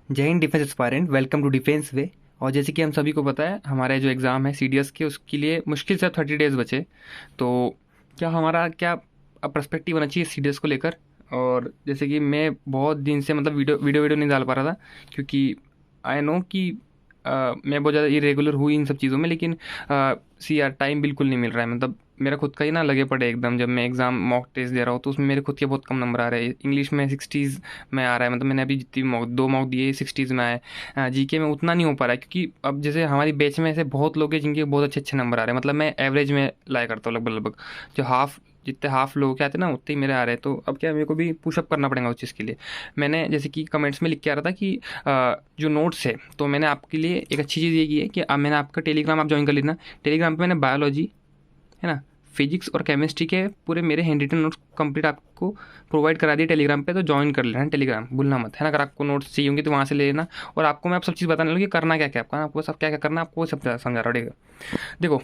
जय Hind defence aspirant, welcome to defence way. और जैसे कि हम सभी को पता है, हमारे जो एग्ज़ाम है सीडीएस के, उसके लिए मुश्किल से 30 डेज़ बचे। तो क्या पर्सपेक्टिव होना चाहिए सीडीएस को लेकर। और जैसे कि मैं बहुत दिन से मतलब वीडियो नहीं डाल पा रहा था, क्योंकि आई नो कि मैं बहुत ज़्यादा इरेगुलर हुई इन सब चीज़ों में। लेकिन सी यार, टाइम बिल्कुल नहीं मिल रहा है। मतलब मेरा खुद का ही ना लगे पड़े एकदम। जब मैं एग्ज़ाम मॉक टेस्ट दे रहा हूँ तो उसमें मेरे खुद के बहुत कम नंबर आ रहे हैं। इंग्लिश में 60s में आ रहा है। मतलब मैंने अभी जितनी मॉक 2 मॉक दिए 60s में आए। जीके में उतना नहीं हो पा रहा है, क्योंकि अब जैसे हमारी बैच में ऐसे बहुत लोग हैं जिनके बहुत अच्छे नंबर आ रहे हैं। मतलब मैं एवरेज में लाया करता हूँ लगभग लगभग। जो जितने हाफ लोगों के आते हैं ना, उतने ही मेरे आ रहे हैं। तो अब क्या है, मेरे को भी पुशअप करना पड़ेगा उस चीज़ के लिए। मैंने जैसे कि कमेंट्स में लिख के आ रहा था कि जो नोट्स है, तो मैंने आपके लिए एक अच्छी चीज़ ये की है कि अब मैंने आपका टेलीग्राम आप ज्वाइन कर लेना। टेलीग्राम पे मैंने बायोलॉजी, है ना, फिजिक्स और केमिस्ट्री के पूरे मेरे हैंड रिटन नोट्स कंप्लीट आपको प्रोवाइड करा दिए टेलीग्राम पे। तो ज्वाइन कर लेना टेलीग्राम, भूलना मत, है ना। अगर आपको नोट्स चाहिए होंगे तो वहाँ से ले लेना। और आपको मैं आप सब चीज़ बताने लूँगी, करना क्या क्या आपका, आपको सब क्या क्या करना है, आपको वो सब समझा रहा हूँ। देखो,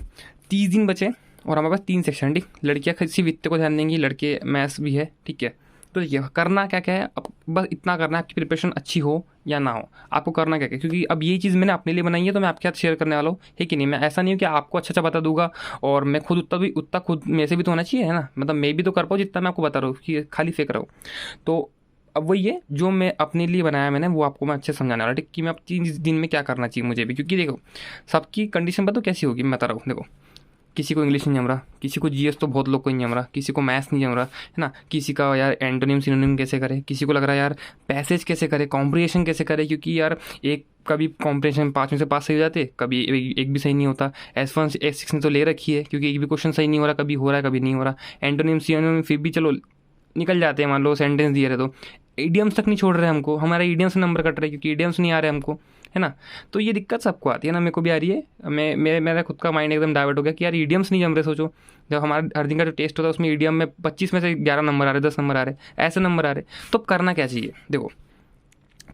30 दिन बचे और हमारे पास 3 सेक्शन, ठीक। लड़कियाँ सिर्फ वित्त को ध्यान देंगी, लड़के मैथ्स भी है, ठीक है। तो देखिए, करना क्या क्या है, अब बस इतना करना है, आपकी प्रिपरेशन अच्छी हो या ना हो, आपको करना क्या क्या, क्योंकि अब ये चीज़ मैंने अपने लिए बनाई है तो मैं आपके साथ शेयर करने वाला हूँ, है कि नहीं। मैं ऐसा नहीं हूँ कि आपको अच्छा अच्छा बता दूंगा, और मैं खुद उतना खुद में से भी तो होना चाहिए, है ना। मतलब मैं भी तो कर पाऊँ जितना मैं आपको बता रहा हूँ कि खाली फेंक रहा हूँ। तो अब वही है जो मैं अपने लिए बनाया मैंने, वो आपको मैं अच्छे से समझाने वाला, ठीक, कि मैं अब 3 दिन में क्या करना चाहिए मुझे भी। क्योंकि देखो, सबकी कंडीशन बताओ कैसी होगी, मैं बता रहा हूँ। देखो, किसी को इंग्लिश नहीं जम रहा, किसी को जीएस तो बहुत लोग को नहीं जम रहा, किसी को मैथ्स नहीं जम रहा, है ना। किसी का यार एंटोनिम सिनोनिम कैसे करे, किसी को लग रहा है यार पैसेज कैसे करे, कॉम्प्रिहेंशन कैसे करे, क्योंकि यार एक कभी कॉम्प्रिहेंशन 5 में से 5 सही हो जाते, कभी एक भी सही नहीं होता। S1 S6 ने तो ले रखी है, क्योंकि एक भी क्वेश्चन सही नहीं हो रहा, कभी हो रहा है कभी नहीं हो रहा। एंटोनिम सिनोनिम फिर भी चलो निकल जाते हैं, मान लो सेंटेंस दिए रहे तो। इडियम्स तक नहीं छोड़ रहे हमको, हमारे इडियम्स से नंबर कट रहे, क्योंकि इडियम्स नहीं आ रहे हमको, है ना। तो ये दिक्कत सबको आती है ना, मेरे को भी आ रही है। मेरा खुद का माइंड एकदम डाइवर्ट हो गया कि यार ईडियम्स नहीं जम रहे। सोचो, जब हमारा हर दिन का जो टेस्ट होता है उसमें ईडियम में 25 में से 11 नंबर आ रहे, 10 नंबर आ रहे, ऐसे नंबर आ रहे। तो अब करना क्या चाहिए, देखो,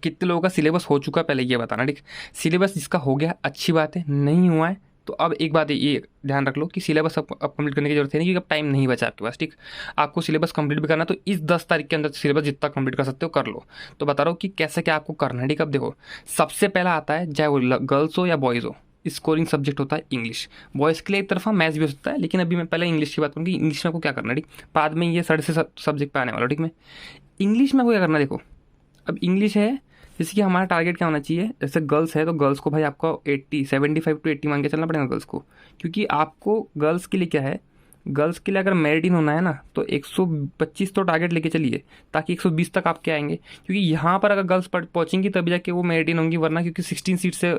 कितने लोगों का सिलेबस हो चुका है पहले ये बताना, ठीक। सिलेबस जिसका हो गया अच्छी बात है, नहीं हुआ है तो अब एक बात ये ध्यान रख लो कि सिलेबस अब कंप्लीट करने की जरूरत है नहीं, क्योंकि अब टाइम नहीं बचा आपके पास, ठीक। आपको सिलेबस कंप्लीट भी करना है, तो इस 10 तारीख के अंदर सिलेबस जितना कंप्लीट कर सकते हो कर लो। तो बता रहा हूँ कि कैसे क्या आपको करना है, ठीक। अब देखो, सबसे पहला आता है, चाहे वो गर्ल्स हो या बॉयज़ हो, स्कोरिंग सब्जेक्ट होता है इंग्लिश। बॉयज़ के लिए एक तरफा मैथ्स भी हो सकता है, लेकिन अभी मैं पहले इंग्लिश की बात करूँगी। इंग्लिश में आपको क्या करना है, ठीक। बाद में ये साढ़े से सब्जेक्ट पे आने वाला, ठीक। मैं इंग्लिश में आपको क्या करना है, देखो, अब इंग्लिश है, जैसे कि हमारा टारगेट क्या होना चाहिए। जैसे गर्ल्स है तो गर्ल्स को भाई आपको 75 to 80 मान के चलना पड़ेगा गर्ल्स को, क्योंकि आपको गर्ल्स के लिए क्या है, गर्ल्स के लिए अगर मेरिट इन होना है ना, तो 125 तो टारगेट लेके चलिए, ताकि 120 तक आपके आएंगे। क्योंकि यहाँ पर अगर गर्ल्स पहुँचेंगी तभी जाके वो मेरिट इन होंगी, वरना क्योंकि 16 सीट से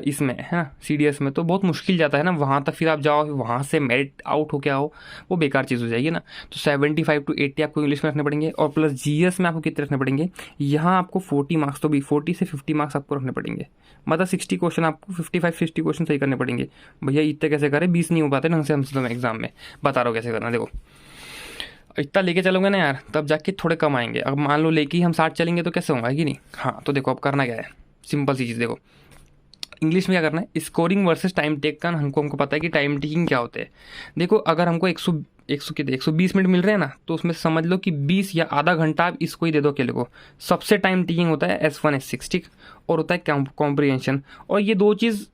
इसमें है ना, सीडीएस में तो बहुत मुश्किल जाता है ना, वहाँ तक फिर आप जाओ, वहाँ से मेरिट आउट होके आओ, वो बेकार चीज़ हो जाएगी ना। तो 75 to 80 आपको इंग्लिश में रखने पड़ेंगे, और प्लस जीएस में आपको कितने रखने पड़ेंगे, यहाँ आपको 40 मार्क्स, तो भी 40 से 50 मार्क्स आपको रखने पड़ेंगे। मतलब 60 क्वेश्चन आपको 55-60 क्वेश्चन सही करने पड़ेंगे। भैया इतने कैसे करें, 20 नहीं हो पाते ढंग से हमसे, तो मैं एग्जाम में बता रहा हूँ कैसे करना। देखो, इतना लेके चलोगे ना यार, तब जाके थोड़े कम आएंगे। अब मान लो लेके ही हम 60 चलेंगे तो कैसे होगा, कि नहीं। हाँ, तो देखो अब करना क्या है, सिंपल सी चीज़। देखो, इंग्लिश में क्या करना है, स्कोरिंग वर्सेस टाइम टेक का। हमको पता है कि टाइम टेकिंग क्या होते हैं। देखो, अगर हमको 120 मिनट मिल रहे हैं ना, तो उसमें समझ लो कि 20 या आधा घंटा आप इसको ही दे दो अकेले को। सबसे टाइम टेकिंग होता है S1 S6, ठीक। और होता है कॉम्प्रिहेंशन। और ये दो चीज़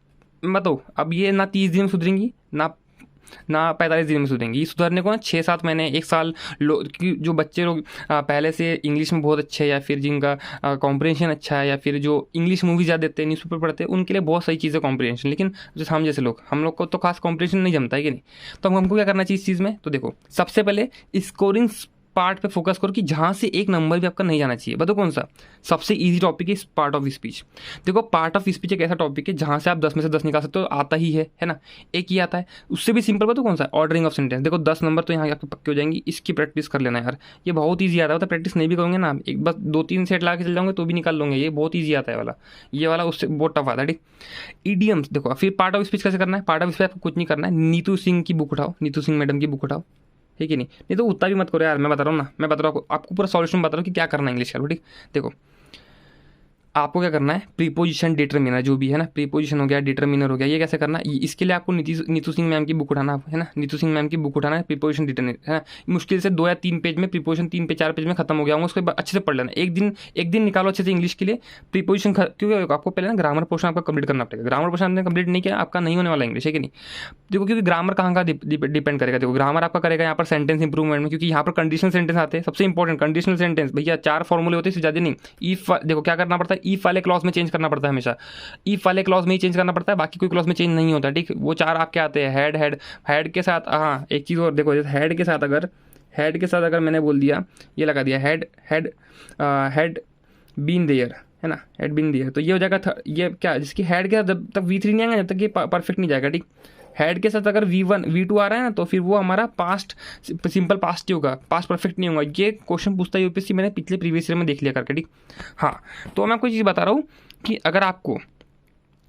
बताओ, अब ये ना 30 दिन में सुधरेंगी, ना 45 दिन में सुधरेंगी। ये सुधरने को ना 6-7 महीने, 1 साल। जो बच्चे लोग पहले से इंग्लिश में बहुत अच्छे हैं, या फिर जिनका कॉम्प्रिहेंशन अच्छा है, या फिर जो इंग्लिश मूवी ज़्यादा देखते हैं, न्यूज़पेपर पढ़ते हैं, उनके लिए बहुत सही चीज़ है कॉम्प्रिहेंशन। लेकिन जैसे हम जैसे लोग, हम लोग को तो खास कॉम्प्रिहेंशन नहीं जमता है, कि नहीं। तो हमको क्या करना चाहिए इस चीज़ में, तो देखो, सबसे पहले स्कोरिंग पार्ट पे फोकस करो, कि जहाँ से एक नंबर भी आपका नहीं जाना चाहिए। बताओ कौन सा सबसे इजी टॉपिक है, पार्ट ऑफ स्पीच। देखो, पार्ट ऑफ स्पीच एक ऐसा टॉपिक है जहाँ से आप 10 में से 10 निकाल सकते हो, आता ही है ना। एक ही आता है, उससे भी सिंपल बताओ कौन सा, ऑर्डरिंग ऑफ सेंटेंस। देखो, 10 नंबर तो यहाँ आपके पक्के हो जाएंगी, इसकी प्रैक्टिस कर लेना यार। ये बहुत ईजी आता है, प्रैक्टिस नहीं भी करोगे ना, एक बस 2-3 सेट ला के चल जाओगे तो भी निकाल लोगे। ये बहुत ईजी आता है वाला, ये वाला उससे बहुत टफ आता है, ठीक। ईडियम्स देखो, फिर पार्ट ऑफ स्पीच कैसे करना है। पार्ट ऑफ स्पीच आपको कुछ नहीं करना है, नीतू सिंह की बुक उठाओ, नीतू सिंह मैडम की बुक उठाओ, ठीक है। नहीं तो उतना भी मत करो यार, मैं बता रहा हूँ ना, मैं बता रहा हूँ आपको पूरा सॉल्यूशन बता रहा हूँ कि क्या करना है इंग्लिश का, ठीक। देखो, आपको क्या करना है, प्रीपोजिशन डिटरमिनर जो भी है ना, प्रीपोजिशन हो गया, डिटरमिनर हो गया, ये कैसे करना है, इसके लिए आपको नीतू सिंह मैम की बुक उठाना है ना, नीतू सिंह मैम की बुक उठाना है, प्रीपोजिशन डिटरमिनर है ना। मुश्किल से 2 या 3 पेज में प्रीपोजिशन, 3 पे 4 पेज में खत्म हो गया होगा, उसको अच्छे से पढ़ लेना। एक दिन निकालो अच्छे से इंग्लिश के लिए प्रीपोजिशन, क्योंकि आपको पहले ना ग्रामर पोर्शन आपका कंप्लीट करना पड़ेगा। ग्रामर पोर्शन आपने कंप्लीट नहीं किया, आपका नहीं होने वाला इंग्लिश, है कि नहीं। देखो क्योंकि ग्रामर कहाँ का डिपेंड करेगा, देखो ग्रामर आपका करेगा यहाँ पर सेंटेंस इंप्रूवमेंट में, क्योंकि यहाँ पर कंडीशनल सेंटेंस आते हैं। सबसे इंपॉर्टेंट कंडीशनल सेंटेंस, भैया 4 फॉर्मूले होते हैं, इससे ज़्यादा नहीं। इफ, देखो क्या करना पड़ता है, इफ वाले क्लॉज में चेंज करना पड़ता है हमेशा, इफ वाले क्लॉज में ही चेंज करना पड़ता है, बाकी कोई क्लॉज में चेंज नहीं होता, ठीक। वो 4 आपके आते हैं, हेड के साथ, हाँ एक चीज़ और देखो, हेड के साथ अगर मैंने बोल दिया, ये लगा दिया हेड बीन देयर, है ना, हेड बीन देयर, तो ये हो जाएगा ये क्या, जिसकी हेड के साथ जब तक V3 नहीं आएगा, जब तक ये परफेक्ट नहीं जाएगा, ठीक। हेड के साथ अगर V1 V2 आ रहा है ना, तो फिर वो हमारा पास्ट सिंपल पास्ट ही होगा, पास्ट परफेक्ट नहीं होगा। ये क्वेश्चन पूछता है यूपीएससी, मैंने पिछले प्रीवियस ईयर में देख लिया करके, ठीक। हाँ, तो मैं कोई चीज़ बता रहा हूँ कि अगर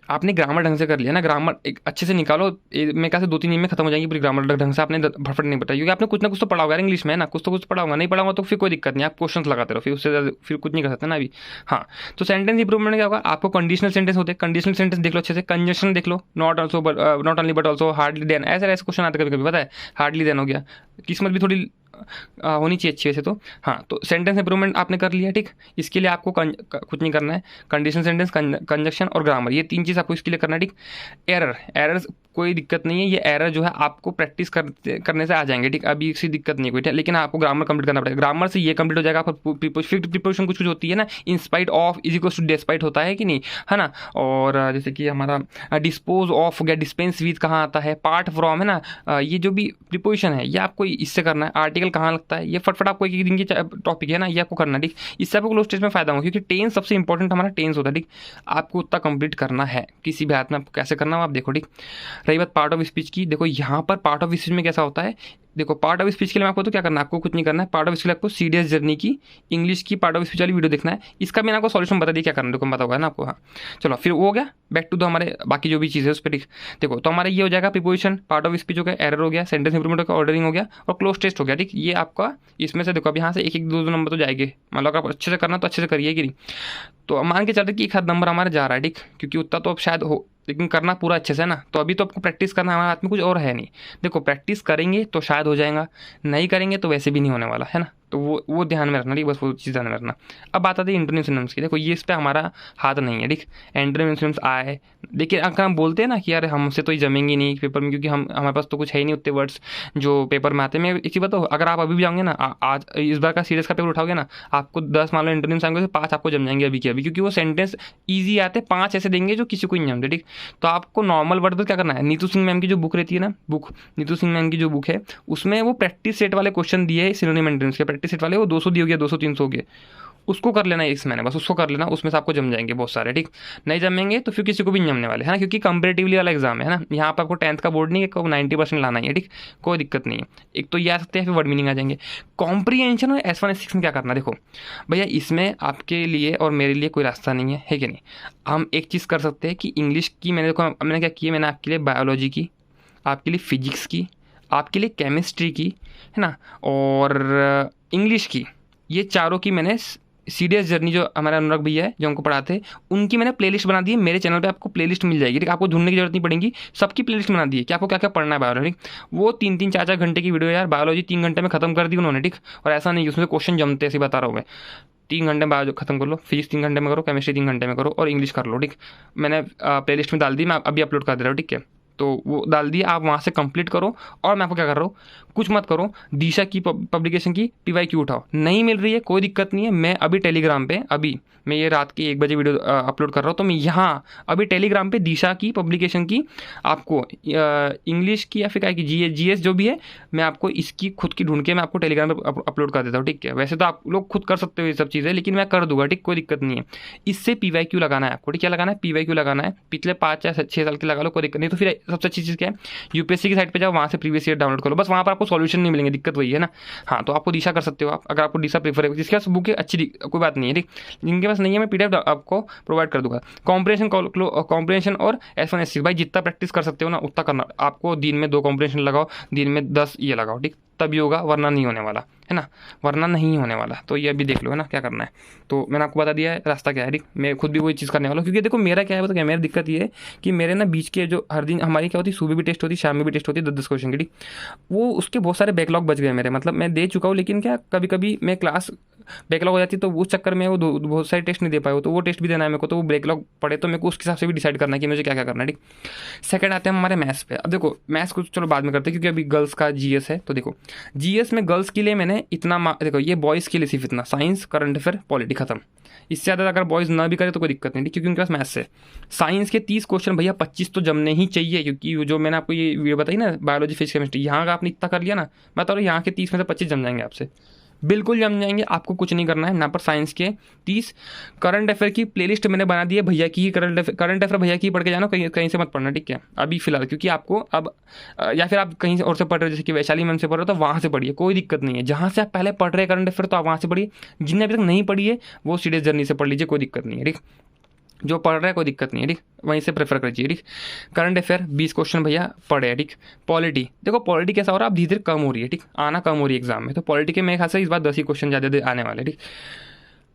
आपने ग्रामर ढंग से कर लिया ना, ग्रामर एक अच्छे से निकालो, मेरे ख्याल से 2-3 दिन में खत्म हो जाएगी पूरी ग्रामर ढंग से, आपने फटफट नहीं बताया, क्योंकि आपने कुछ ना कुछ तो पढ़ा होगा इंग्लिश में, है ना, कुछ तो कुछ पढ़ा होगा, नहीं पढ़ा होगा तो फिर कोई दिक्कत नहीं, आप क्वेश्चन लगाते रहो, फिर उससे ज़्यादा फिर कुछ नहीं कर सकते ना अभी। हाँ, तो सेंटेंस इंप्रूवमेंट क्या होगा, आपको कंडीशनल सेंटेंस होते हैं, कंडीशनल सेंटेंस देख लो अच्छे से, कंजंक्शन देख लो, not only but also, hardly then, ऐसे क्वेश्चन आते कभी कभी, पता है, हार्डली देन हो गया, किस्मत भी थोड़ी होनी चाहिए अच्छी वैसे तो। हाँ, तो सेंटेंस इंप्रूवमेंट आपने कर लिया, ठीक। इसके लिए आपको कुछ नहीं करना है, कंडीशनल सेंटेंस, कंजक्शन और ग्रामर, ये 3 चीज़ आपको इसके लिए करना है, ठीक। एरर्स कोई दिक्कत नहीं है, ये एरर जो है आपको प्रैक्टिस करने से आ जाएंगे, ठीक। अभी इसकी दिक्कत नहीं कोई, लेकिन आपको ग्रामर कंप्लीट करना पड़ेगा। ग्रामर से ये कंप्लीट हो जाएगा, प्रीपोजिशन कुछ होती है ना, in spite of is equals to despite होता है कि नहीं, है ना। और जैसे कि हमारा डिस्पोज ऑफ हो गया, डिस्पेंस विद कहाँ आता है, पार्ट फ्रॉम, है ना, ये जो भी प्रीपोजिशन है ये आपको इससे करना है। आर्टिकल कहाँ लगता है, ये फटफट आपको एक दिन की टॉपिक है ना, ये आपको करना है, ठीक। इससे आपको क्लोज टेस्ट में फायदा होगा, क्योंकि टेंस सबसे इंपॉर्टेंट हमारा टेंस होता है, ठीक। आपको उतना कंप्लीट करना है, किसी भी हाथ में आपको कैसे करना हो आप देखो, ठीक। रही बात पार्ट ऑफ स्पीच की, देखो यहाँ पर पार्ट ऑफ स्पीच में कैसा होता है, देखो पार्ट ऑफ स्पीच के लिए आपको तो क्या करना है, आपको कुछ नहीं करना है। पार्ट ऑफ स्पीच के लिए आपको सीडीएस जर्नी की इंग्लिश की पार्ट ऑफ स्पीच वाली वीडियो देखना है, इसका मैंने आपको सॉल्यूशन बता दिया क्या करना है, देखो पता होगा ना आपको। हाँ चलो, फिर वो हो गया, बैक टू द हमारे बाकी जो भी चीज़ है उस पर, ठीक। देखो तो हमारा ये हो जाएगा प्रीपोजिशन, पार्ट ऑफ स्पीच हो गया, एरर हो गया, सेंटेंस इंप्रूवमेंट हो गया, ऑर्डरिंग हो गया और क्लोज टेस्ट हो गया, ठीक। ये आपका इसमें से देखो अब यहाँ से 1-1, 2-2 नंबर तो जाएंगे, मान लो अगर आप अच्छे से करना तो अच्छे से करिए कि नहीं, तो मान के चलते कि 1 आध नंबर हमारा जा रहा है, ठीक, क्योंकि उतना तो अब शायद हो, लेकिन करना पूरा अच्छे से ना। तो अभी तो आपको प्रैक्टिस करना, हमारे हाथ में कुछ और है नहीं। देखो प्रैक्टिस करेंगे तो शायद हो जाएगा, नहीं करेंगे तो वैसे भी नहीं होने वाला, है ना। तो वो ध्यान में रखना, ठीक, बस वो चीज़ ध्यान में रखना। अब बात आती है एंटोनिम सिनोनिम्स की, देखो ये इस पर हमारा हाथ नहीं है, ठीक। एंटोनिम सिनोनिम्स आए, देखिए अगर हम बोलते हैं ना कि यार हमसे तो ये जमेंगी नहीं पेपर में, क्योंकि हमारे पास तो कुछ है ही नहीं उतने वर्ड्स जो पेपर में आते हैं। मैं एक चीज़ बताओ, अगर आप अभी भी जाओगे ना, आज इस बार का सीरीज का पेपर उठाओगे ना, आपको 10 मान लो एंटोनिम्स आएंगे तो 5 आपको जम जाएंगे अभी के अभी, क्योंकि वो सेंटेंस ईजी आते, 5 ऐसे देंगे जो किसी को नहीं जमते, ठीक। तो आपको नॉर्मल वर्ड पर क्या करना है, नीतू सिंह मैम की जो बुक रहती है ना, नीतू सिंह मैम की जो बुक है उसमें वो प्रैक्टिस सेट वाले क्वेश्चन दिए है, सिनोनिम एंटोनिम्स के प्रैक्टिस सेट वाले, वो 200 हो गया, 200-300 हो गए, उसको कर लेना इस महीने, बस उसको कर लेना, उसमें से आपको जम जाएंगे बहुत सारे, ठीक। नहीं जमेंगे तो फिर किसी को भी नहीं जमने वाले, है ना, क्योंकि कंपेरेटिवली वाला एग्जाम है ना, यहाँ पर आपको 10th का बोर्ड नहीं है, 90% लाना ही है, ठीक, कोई दिक्कत नहीं है। एक तो ये आ सकते हैं, फिर वर्ड मीनिंग आ जाएंगे। कॉम्प्रीहेंशन और S1 S6 में क्या करना, देखो भैया इसमें आपके लिए और मेरे लिए कोई रास्ता नहीं है कि नहीं। हम एक चीज़ कर सकते हैं कि इंग्लिश की मैंने क्या किया, मैंने आपके लिए बायोलॉजी की, आपके लिए फिजिक्स की, आपके लिए केमिस्ट्री की, है ना, और इंग्लिश की, ये चारों की मैंने सीडीएस जर्नी जो हमारे अनुराग भैया है जो हमको पढ़ाते हैं, उनकी मैंने प्लेलिस्ट बना दी है। मेरे चैनल पे आपको प्लेलिस्ट मिल जाएगी, ठीक, आपको ढूंढने की जरूरत नहीं पड़ेगी, सबकी प्लेलिस्ट बना दी है कि आपको क्या क्या पढ़ना है बायोलॉजी। वो 3-3, 4-4 घंटे की वीडियो यार, बायोलॉजी 3 घंटे में खत्म कर दी उन्होंने, ठीक। और ऐसा नहीं उसमें क्वेश्चन जमते, ऐसे बता रहा हूँ मैं। 3 घंटे में बायोलॉजी खत्म कर लो, फिजिक्स 3 घंटे में करो, केमिस्ट्री 3 घंटे में करो और इंग्लिश कर लो, ठीक। मैंने प्लेलिस्ट में डाल दी, मैं अभी अपलोड कर दे रहा हूँ, ठीक है। तो वो डाल दिया, आप वहाँ से कंप्लीट करो। और मैं आपको क्या कर रहा हूँ, कुछ मत करो, दिशा की पब्लिकेशन की PYQ उठाओ, नहीं मिल रही है कोई दिक्कत नहीं है। मैं अभी टेलीग्राम पे, अभी मैं ये रात के 1 बजे वीडियो अपलोड कर रहा हूँ, तो मैं यहाँ अभी टेलीग्राम पे दिशा की पब्लिकेशन की आपको इंग्लिश की या फिर क्या की GS जो भी है, मैं आपको इसकी खुद की ढूंढ के मैं आपको टेलीग्राम पर अपलोड कर देता हूँ, ठीक है। वैसे तो आप लोग खुद कर सकते हो ये सब चीज़ें, लेकिन मैं कर दूंगा, ठीक, कोई दिक्कत नहीं है। इससे PYQ लगाना है आपको, ठीक, क्या लगाना है, PYQ लगाना है, पिछले 5 या 6 साल के लगा लो, कोई दिक्कत नहीं। तो फिर सबसे अच्छी चीज़ क्या है, यूपीएससी की साइट पे जाओ, वहाँ से प्रीवियस ईयर डाउनलोड करो, बस वहाँ पर आपको सॉल्यूशन नहीं मिलेंगे, दिक्कत वही है ना। हाँ, तो आपको दिशा कर सकते हो आप, अगर आपको दिशा प्रीफर है, जिसके पास बुक है अच्छी, कोई बात नहीं है, ठीक। जिनके पास नहीं है मैं PDF आपको प्रोवाइड कर दूंगा। कॉम्प्रिहेंशन और S1 S6 भाई जितना प्रैक्टिस कर सकते हो ना उतना करना, आपको दिन में 2 कॉम्प्रिहेंशन लगाओ, दिन में 10 ये लगाओ, ठीक, तभी होगा, वरना नहीं होने वाला है ना, वरना नहीं होने वाला। तो ये अभी देख लो है ना क्या करना है। तो मैंने आपको बता दिया है रास्ता क्या है, ठीक। मैं खुद भी वही चीज़ करने वाला हूँ, क्योंकि देखो मेरा क्या है पता क्या, मेरी दिक्कत ये है कि मेरे ना बीच के जो हर दिन हमारी क्या होती है, सुबह भी टेस्ट होती है, शाम में भी टेस्ट होती है 10-10 क्वेश्चन की, ठीक। वो उसके बहुत सारे बैकलॉग बच गए मेरे, मतलब मैं दे चुका हूँ, लेकिन क्या कभी कभी मैं क्लास बैकलॉग हो जाती है, तो उस चक्कर में वो बहुत सारे टेस्ट नहीं दे पाए हो, तो वो टेस्ट भी देना है मेरे को, तो वो बैकलॉग पड़े तो मेरे को उसके हिसाब से भी डिसाइड करना है कि मुझे क्या क्या करना है, ठीक। सेकंड आते हैं हमारे मैथ्स पे। अब देखो मैथ्स को चलो बाद में करते हैं, क्योंकि अभी गर्ल्स का जीएस है। तो देखो जीएस में गर्ल्स के लिए मैंने इतना देखो ये बॉयज़ के लिए सिर्फ इतना, साइंस, करंट अफेयर, पॉलिटी, खत्म। इससे ज़्यादा अगर बॉयज़ ना भी करे तो कोई दिक्कत नहीं, क्योंकि उनके पास मैथ्स है। साइंस के 30 क्वेश्चन भैया 25 तो जमने ही चाहिए, क्योंकि जो मैंने आपको ये वीडियो बताई ना बायोलॉजी, फिजिक्स, केमिस्ट्री, यहाँ का आपने इतना कर लिया ना, मैं बता रहा हूँ यहाँ के 30 में से 25 जम जाएंगे आपसे, बिल्कुल जम जाएंगे। आपको कुछ नहीं करना है ना, पर साइंस के 30। करंट अफेयर की प्लेलिस्ट मैंने बना दी है भैया की, करंट अफेयर भैया की पढ़ के जाना, कहीं कहीं से मत पढ़ना, ठीक है, अभी फिलहाल, क्योंकि आपको अब या फिर आप कहीं से और से पढ़ रहे हो, जैसे कि वैशाली मैम से पढ़ रहे हो तो वहाँ से पढ़िए, कोई दिक्कत नहीं है। जहाँ से आप पहले पढ़ रहे हैं करंट अफेयर तो आप वहाँ से पढ़िए, जिनने अभी तक नहीं पढ़ी है वो सीरियस जर्नी से पढ़ लीजिए, कोई दिक्कत नहीं है, ठीक। जो पढ़ रहा है कोई दिक्कत नहीं है, ठीक, वहीं से प्रेफर कीजिए, ठीक। करंट अफेयर 20 क्वेश्चन भैया पढ़े है, ठीक। पॉलिटी देखो, पॉलिटी कैसा हो रहा है, अब धीरे धीरे कम हो रही है, ठीक, आना कम हो रही है एग्जाम में, तो पॉलिटी के मेरे ख्याल से इस बार 10 ही क्वेश्चन ज़्यादा आने वाले, ठीक।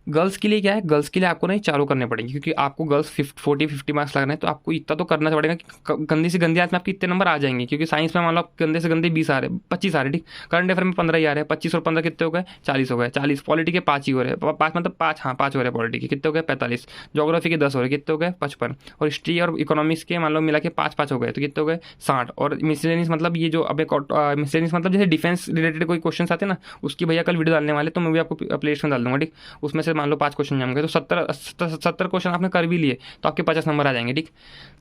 गर्ल्स के लिए क्या है, गर्ल्स के लिए आपको नहीं चालू करने पड़ेंगे, क्योंकि आपको गर्ल्स 40-50 मार्क्स लगना है, तो आपको इतना तो करना पड़ेगा कि गंदी से गंदी आज में आपके इतने नंबर आ जाएंगे, क्योंकि साइंस में मान लो गंदे से गंदे 20 आ रहे, 25 आ रहे, ठीक। करंट अफेयर में 15 ही आ रहे हैं, 25 और 15 कितने हो गए, 40 हो गए, 40। पॉलिटी के 5 ही हो रहे हैं, 5 मतलब 5, हाँ 5 हो रहे हैं पॉलिटी के, कितने हो गए 45। जोग्राफी के 10 हो रहे, कितने हो गए 55। और हिस्ट्री और इकोनॉमिक्स के मान लो मिला के 5-5 हो गए, तो कितने हो गए 60। और मिसलेनियस मतलब ये जो अब मिसलेनियस मतलब जैसे डिफेंस रिलेटेड कोई क्वेश्चन आते हैं ना, उसकी भैया कल वीडियो डालने वाले, तो मैं भी आपको प्लेलिस्ट में डाल दूंगा, ठीक। उसमें से मान लो 5 क्वेश्चन जम गए, तो 70 क्वेश्चन आपने कर भी लिए, तो आपके 50 नंबर आ जाएंगे, ठीक।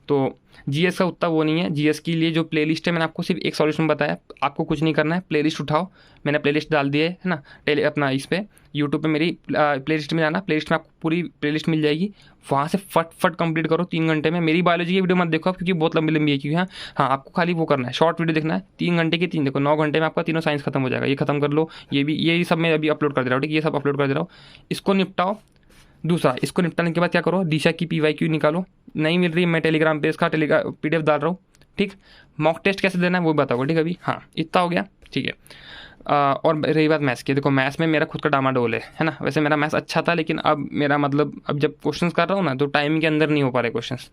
तो जीएस का उतना वो नहीं है। जीएस के लिए जो प्लेलिस्ट है मैंने आपको सिर्फ एक सॉल्यूशन बताया, आपको कुछ नहीं करना है, प्लेलिस्ट उठाओ, मैंने प्लेलिस्ट डाल दी है ना अपना इस पे यूट्यूब पे, मेरी प्लेलिस्ट में जाना, प्लेलिस्ट में आपको पूरी प्लेलिस्ट मिल जाएगी, वहाँ से फट कंप्लीट करो 3 घंटे में। मेरी बायोलॉजी की वीडियो मत देखो आप, क्योंकि बहुत लंबी लंबी है, क्योंकि हाँ आपको खाली वो करना है, शॉर्ट वीडियो देखना है, 3 घंटे की 3 देखो, 9 घंटे में आपका तीनों साइंस खत्म हो जाएगा। ये खत्म कर लो, ये सब मैं अभी अपलोड कर दे रहा हूँ, ठीक, ये सब अपलोड कर दे रहा हूँ, इसको निपटाओ। दूसरा, इसको निपटाने के बाद क्या करो, दिशा की PYQ निकालो, नहीं मिल रही मैं टेलीग्राम पे इसका PDF डाल रहा हूँ, ठीक। मॉक टेस्ट कैसे देना है वो बताओ, ठीक। अभी हाँ इतना हो गया, ठीक है। और रही बात मैथ्स की, देखो मैथ्स में मेरा खुद का डामाडोल है ना। वैसे मेरा मैथ्स अच्छा था, लेकिन अब मेरा मतलब अब जब क्वेश्चंस कर रहा हूँ ना, तो टाइम के अंदर नहीं हो पा रहे क्वेश्चंस।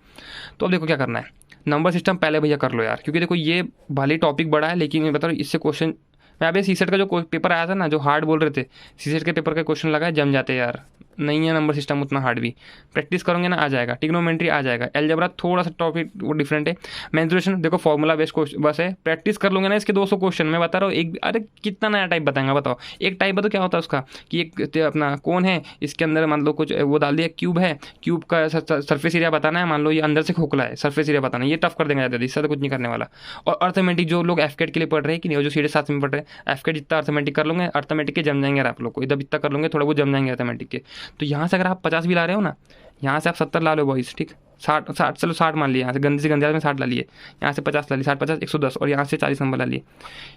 तो अब देखो क्या करना है, नंबर सिस्टम पहले भैया कर लो यार, क्योंकि देखो ये भले टॉपिक बड़ा है, लेकिन मैं बता रहा हूँ इससे क्वेश्चन, मैं अभी सीसेट का जो पेपर आया था ना, जो हार्ड बोल रहे थे, सीसेट के पेपर का क्वेश्चन लगा है, जम जाते यार। नहीं है नंबर सिस्टम उतना हार्ड भी, प्रैक्टिस करोगे ना आ जाएगा। ट्रिग्नोमेट्री आ जाएगा, अलजेब्रा थोड़ा सा टॉपिक वो डिफरेंट है। मेंसुरेशन देखो फॉर्मूला बेस्ड क्वेश्चन बस है, प्रैक्टिस कर लोगे ना इसके 200 क्वेश्चन मैं बता रहा हूँ। एक अरे कितना नया टाइप बताएंगा बताओ, एक टाइप बताओ क्या होता है उसका, कि एक अपना कौन है, इसके अंदर मान लो कुछ वो डाल दिया, क्यूब है, क्यूब का सरफेस एरिया बताना है, मान लो ये अंदर से खोखला है, सरफेस एरिया बताना है, ये टफ कर देंगे ज़्यादा, इससे तो कुछ नहीं करने वाला। और अर्थमेटिक जो लोग एफकेट के लिए पढ़ रहे हैं कि नहीं, जो सीधे साथ में पढ़ रहे हैं, एफकेट जितना अर्थमेटिक कर लोगे, अर्थमेटिक के जम जाएंगे आप लोग को, इधर इतना कर लोगे थोड़ा वो जम जाएंगे अर्थमेटिक के। तो यहाँ से अगर आप 50 भी ला रहे हो ना, यहाँ से आप 70 ला लो बॉयज़, ठीक। 60 चलो 60 मान लिए, यहाँ से गंदी से गंदी में 60 ला लिए, यहाँ से 50 ला लिए, 60-50 110, और यहाँ से 40 नंबर ला लिए,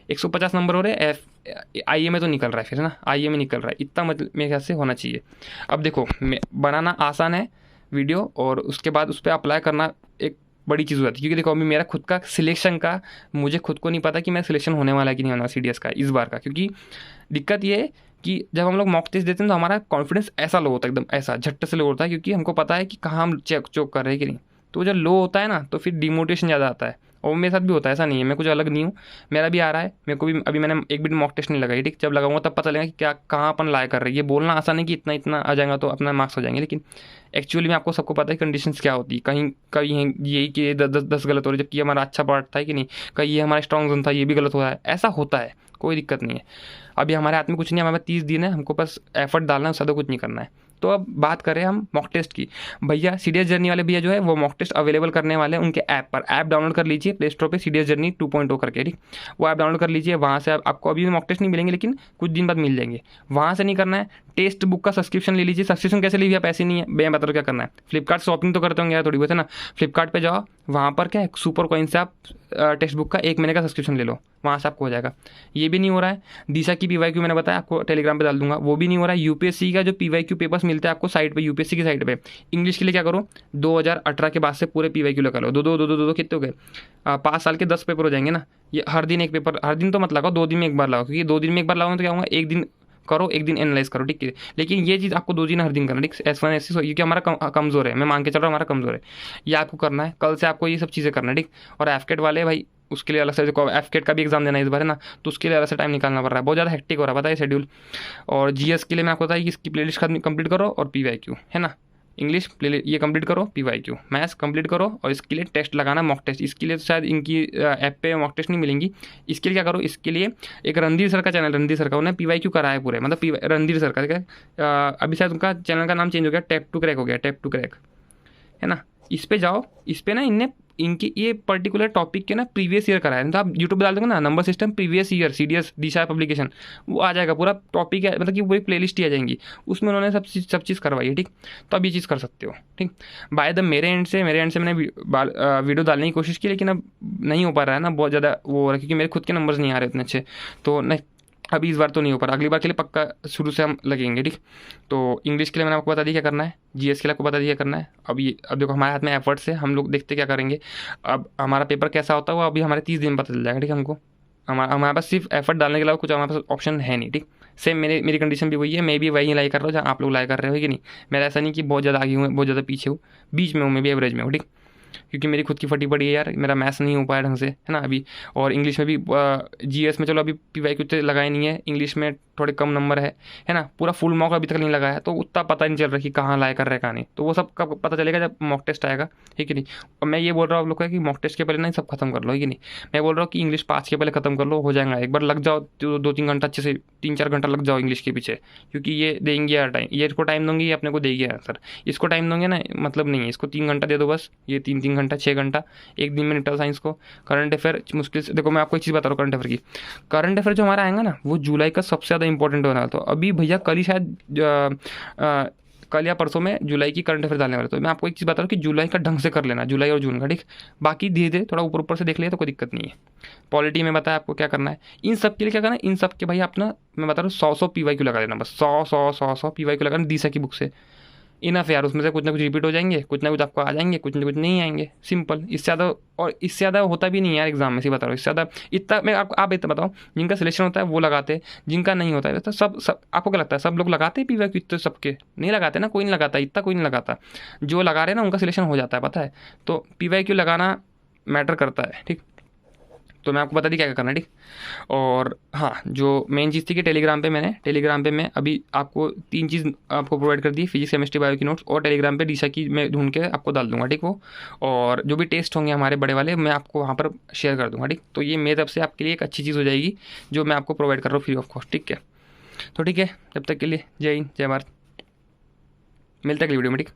150 नंबर हो रहे हैं। IE में तो निकल रहा है फिर ना, IE में निकल रहा है, इतना मतलब मेरे ख्याल से होना चाहिए। अब देखो बनाना आसान है वीडियो, और उसके बाद उस पर अप्लाई करना एक बड़ी चीज़ हो जाती है, क्योंकि देखो अभी मेरा खुद का सिलेक्शन का, मुझे खुद को नहीं पता कि मेरा सिलेक्शन होने वाला है कि नहीं होना CDS का इस बार का। क्योंकि दिक्कत ये है कि जब हम लोग मॉक टेस्ट देते हैं तो हमारा कॉन्फिडेंस ऐसा लो होता है, एकदम ऐसा झट्ट से लो होता है, क्योंकि हमको पता है कि कहाँ हम चोक कर रहे हैं कि नहीं। तो जब लो होता है ना, तो फिर डिमोटिवेशन ज़्यादा आता है, और मेरे साथ भी होता है, ऐसा नहीं है मैं कुछ अलग नहीं हूँ, मेरा भी आ रहा है। मेरे को भी अभी मैंने एक भी मॉक टेस्ट नहीं लगाई, ठीक। जब लगाऊंगा तब पता लगेगा कि क्या कहाँ अपन लाया कर रहे हैं। ये बोलना आसान है कि इतना इतना आ जाएगा तो अपना मार्क्स हो जाएंगे, लेकिन एक्चुअली में आपको सबको पता है कंडीशंस क्या होती है। कहीं कहीं यही कि 10 गलत हो रही है, जबकि हमारा अच्छा पार्ट था कि नहीं, कहीं ये हमारा स्ट्रॉन्ग जोन था, ये भी गलत हो रहा है, ऐसा होता है, कोई दिक्कत नहीं है। अभी हमारे हाथ में कुछ नहीं, हमारे 30 दिन है, हमको बस एफर्ट डालना है, ज़्यादा कुछ नहीं करना है। तो अब बात करें हम मॉक टेस्ट की, भैया सीडीएस जर्नी वाले भैया जो है वो मॉक टेस्ट अवेलेबल करने वाले हैं उनके ऐप पर। ऐप डाउनलोड कर लीजिए प्ले स्टोर पे, सीडीएस जर्नी 2.0 करके, ठीक। वो ऐप डाउनलोड कर लीजिए, वहाँ से आपको अभी मॉक टेस्ट नहीं मिलेंगे, लेकिन कुछ दिन बाद मिल जाएंगे। वहाँ से नहीं करना है, टेस्ट बुक का सब्सक्रिप्शन ले लीजिए। सब्सक्रिप्शन कैसे लीजिए, पैसे नहीं है, मैं बता रहा हूँ क्या करना है। फ्लिपकार्ट शॉपिंग तो करते होंगे यार थोड़ी बहुत, है ना। फ्लिपकार्ट पे जाओ, वहाँ पर क्या है, सुपर कॉइन से आप टेक्स्ट बुक का 1 महीने का सब्सक्रिप्शन ले लो, वहाँ से आपको हो जाएगा। ये भी नहीं हो रहा है। दिशा की पीवाईक्यू मैंने बताया आपको टेलीग्राम पे डाल दूंगा, वो भी नहीं हो रहा है। यूपीएससी का जो पीवाईक्यू पेपर्स मिलते हैं आपको साइट पे, यूपीएससी की साइट पे, इंग्लिश के लिए क्या करो, 2018 के बाद से पूरे पीवाईक्यू लगा लो। दो कितने हो गए, 5 साल के 10 पेपर हो जाएंगे ना। ये हर दिन एक पेपर, हर दिन तो मत लगाओ, 2 दिन में एक बार लगाओ, क्योंकि 2 दिन में एक बार लगाओ तो क्या होगा, एक दिन करो, एक दिन एनालाइज करो, ठीक है। लेकिन ये चीज़ आपको 2 दिन हर दिन करना, ठीक। S1 S2 क्योंकि हमारा कमज़ोर है, मैं मान के चल रहा हूँ हमारा कमज़ोर है, ये आपको करना है। कल से आपको ये सब चीज़ें करना है, ठीक। और एफकेट वाले भाई, उसके लिए अलग से, एफकेट का भी एग्जाम देना है इस बार, है ना, तो उसके लिए अलग से टाइम निकालना पड़ रहा है, बहुत ज़्यादा हेक्टिक हो रहा है, पता है शेड्यूल। और जीएस के लिए मैं आपको बताया कि इसकी प्लेलिस्ट कंप्लीट करो, और पीवाईक्यू है ना, इंग्लिश प्ले ये कंप्लीट करो, पीवाईक्यू मैथ्स कंप्लीट करो, और इसके लिए टेस्ट लगाना, मॉक टेस्ट। इसके लिए तो शायद इनकी ऐप पे मॉक टेस्ट नहीं मिलेंगी। इसके लिए क्या करो, इसके लिए एक रणधीर सर का चैनल, रणधीर सर का, उन्हें पीवाईक्यू कराया है पूरे, मतलब रणधीर सर का, ठीक है। अभी शायद उनका चैनल का नाम चेंज हो गया, टैप टू क्रैक हो गया, टैप टू क्रैक, है ना। इस पे जाओ, इस पे ना इनने इनकी ये पर्टिकुलर टॉपिक के ना प्रीवियस ईयर कराया है, तो आप यूट्यूब पे डाल दोगे ना number system previous year CDS Disha publication, वो आ जाएगा पूरा टॉपिक है, मतलब कि पूरी प्लेलिस्ट ही आ जाएंगी, उसमें उन्होंने सब चीज़ करवाई है, ठीक। तो अब ये चीज़ कर सकते हो, ठीक। बाय द मेरे एंड से मैंने वीडियो डालने की कोशिश की, लेकिन अब नहीं हो पा रहा है ना, बहुत ज़्यादा वो हो रहा है, क्योंकि मेरे खुद के नंबर्स नहीं आ रहे उतने अच्छे, तो नहीं, अभी इस बार तो नहीं हो पा रहा, अगली बार के लिए पक्का शुरू से हम लगेंगे, ठीक। तो इंग्लिश के लिए मैंने आपको बता दिया क्या करना है, जीएस के लिए आपको बता दिया क्या करना है। अब देखो हमारे हाथ में एफर्ट्स है, हम लोग देखते क्या करेंगे। अब हमारा पेपर कैसा होता है वो अभी हमारे 30 दिन में पता चल जाएगा, ठीक है। हमको हमारे पास सिर्फ एफर्ट डालने के अलावा कुछ हमारे पास ऑप्शन है नहीं, ठीक। सेम मेरी कंडीशन भी वही है, मैं भी वही लाई कर रहा हूँ जहाँ आप लोग लाई कर रहे हो, कि नहीं। मेरा ऐसा नहीं कि बहुत ज़्यादा आगे हूँ, बहुत ज़्यादा पीछे हूँ, बीच में हूँ, मैं भी एवरेज में हूँ, ठीक। क्योंकि मेरी खुद की फटी पड़ी है यार, मेरा मैथ्स नहीं हो पाया ढंग से, है ना अभी। और इंग्लिश में भी जीएस में चलो अभी पीवाईक्यू तो लगाए नहीं है, इंग्लिश में थोड़े कम नंबर है ना, पूरा फुल मॉक अभी तक नहीं लगाया है, तो उतना पता नहीं चल रहा कि कहाँ लाए कर रहे कहाँ नहीं, तो वो सब कब पता चलेगा जब मॉक टेस्ट आएगा, ठीक है नहीं। और मैं ये बोल रहा हूँ आप लोग को कि मॉक टेस्ट के पहले ना सब खत्म कर लो, है कि नहीं। मैं बोल रहा हूँ कि इंग्लिश 5 के पहले खत्म कर लो, हो जाएगा। एक बार लग जाओ तो 2-3 घंटा अच्छे से, 3-4 घंटा लग जाओ इंग्लिश के पीछे, क्योंकि ये देंगे यार टाइम, ये इसको टाइम दूंगी, ये अपने को देगी आंसर। इसको टाइम दोगे ना, मतलब नहीं है, इसको 3 घंटा दे दो बस, ये 3-3 घंटा 6 घंटा एक दिन में निकल साइंस को। करंट अफेयर मुश्किल से, देखो मैं आपको एक चीज़ बता रहा हूँ, करंट अफेयर की, करंट अफेयर जो हमारा आएगा ना, वो जुलाई का सबसे ज़्यादा इंपॉर्टेंट होना है। तो अभी भैया कल ही शायद कल या परसों में जुलाई की करंट अफेयर डालने वाले, तो मैं आपको एक चीज़ बता रहा हूँ कि जुलाई का ढंग से कर लेना, जुलाई और जून का, ठीक। बाकी धीरे धीरे थोड़ा ऊपर ऊपर से देख लिया तो कोई दिक्कत नहीं है। पॉलिटी में बताया आपको क्या करना है, इन सब के लिए क्या करना है, इन सब के भाई अपना मैं बता रहा हूँ 100 पीवाईक्यू लगा देना, बस 100 पीवाईक्यू लगाना दिशा की बुक से, इनफ यार। उसमें से कुछ ना कुछ रिपीट हो जाएंगे, कुछ ना कुछ आपको आ जाएंगे, कुछ ना कुछ नहीं आएंगे, सिंपल। इससे ज़्यादा, और इससे ज़्यादा होता भी नहीं है यार एग्जाम में, सी बता रहा हूँ। इससे ज़्यादा इतना मैं आप इतना बताऊँ, जिनका सिलेक्शन होता है वो लगाते हैं, जिनका नहीं होता है तो सब आपको क्या लगता है, सब लोग लगाते हैं पीवाईक्यू? इतने सबके नहीं लगाते ना, कोई नहीं लगाता, इतना कोई नहीं लगाता। जो लगा रहे हैं ना उनका सिलेक्शन हो जाता है, पता है। तो पीवाईक्यू लगाना मैटर करता है, ठीक। तो मैं आपको बता दी क्या क्या करना है, ठीक। और हाँ, जो मेन चीज़ थी कि टेलीग्राम पे मैं अभी आपको 3 चीज़ आपको प्रोवाइड कर दी, फिजिक्स केमिस्ट्री बायो की नोट्स, और टेलीग्राम पे दिशा की मैं ढूंढ के आपको डाल दूंगा, ठीक। वो और जो भी टेस्ट होंगे हमारे बड़े वाले, मैं आपको वहाँ पर शेयर कर दूंगा, ठीक। तो ये मेरी तरफ से आपके लिए एक अच्छी चीज़ हो जाएगी, जो मैं आपको प्रोवाइड कर रहा हूँ फ्री ऑफ कॉस्ट, ठीक है। तो ठीक है, जब तक के लिए जय हिंद जय भारत, मिलता है अगली वीडियो में, ठीक।